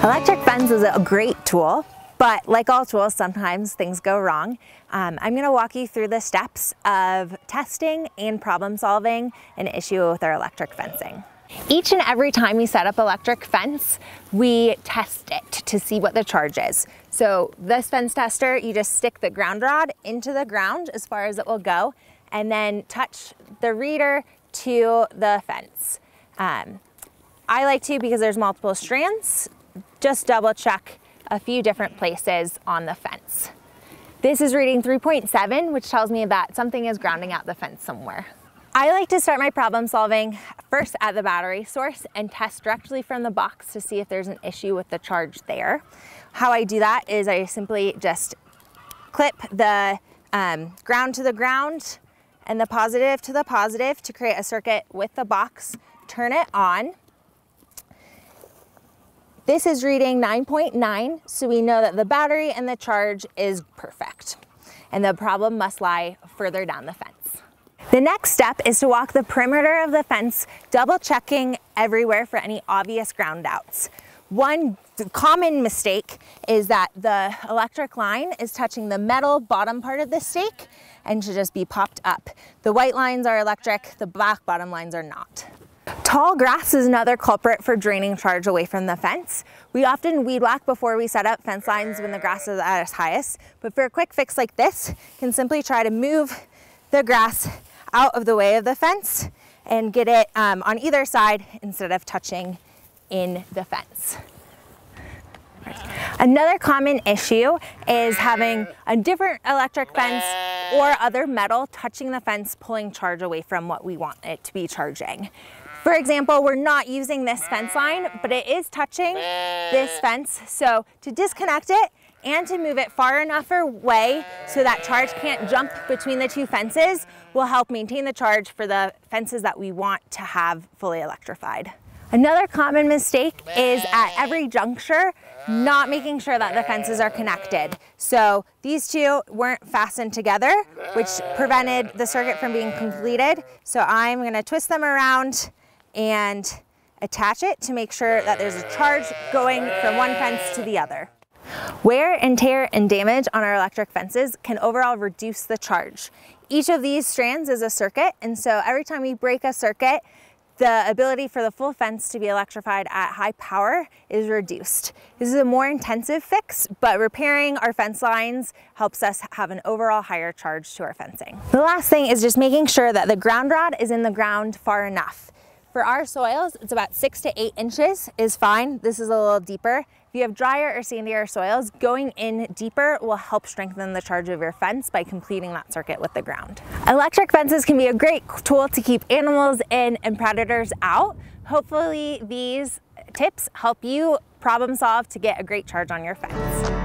Electric fence is a great tool, but like all tools, sometimes things go wrong. I'm going to walk you through the steps of testing and problem solving an issue with our electric fencing. Each and every time we set up electric fence, we test it to see what the charge is. So this fence tester, you just stick the ground rod into the ground as far as it will go, and then touch the reader to the fence. I like to, because there's multiple strands, just double check a few different places on the fence. This is reading 3.7, which tells me that something is grounding out the fence somewhere. I like to start my problem solving first at the battery source and test directly from the box to see if there's an issue with the charge there. How I do that is I simply just clip the ground to the ground and the positive to the positive to create a circuit with the box, turn it on. This is reading 9.9, so we know that the battery and the charge is perfect, and the problem must lie further down the fence. The next step is to walk the perimeter of the fence, double checking everywhere for any obvious ground outs. One common mistake is that the electric line is touching the metal bottom part of the stake and should just be popped up. The white lines are electric, the black bottom lines are not. Tall grass is another culprit for draining charge away from the fence. We often weed whack before we set up fence lines when the grass is at its highest, but for a quick fix like this, you can simply try to move the grass out of the way of the fence and get it on either side instead of touching in the fence. Another common issue is having a different electric fence or other metal touching the fence, pulling charge away from what we want it to be charging. For example, we're not using this fence line, but it is touching this fence. So to disconnect it and to move it far enough away so that charge can't jump between the two fences will help maintain the charge for the fences that we want to have fully electrified. Another common mistake is at every juncture, not making sure that the fences are connected. So these two weren't fastened together, which prevented the circuit from being completed. So I'm going to twist them around and attach it to make sure that there's a charge going from one fence to the other. Wear and tear and damage on our electric fences can overall reduce the charge. Each of these strands is a circuit, and so every time we break a circuit, the ability for the full fence to be electrified at high power is reduced. This is a more intensive fix, but repairing our fence lines helps us have an overall higher charge to our fencing. The last thing is just making sure that the ground rod is in the ground far enough. For our soils, it's about 6 to 8 inches is fine. This is a little deeper. If you have drier or sandier soils, going in deeper will help strengthen the charge of your fence by completing that circuit with the ground. Electric fences can be a great tool to keep animals in and predators out. Hopefully these tips help you problem solve to get a great charge on your fence.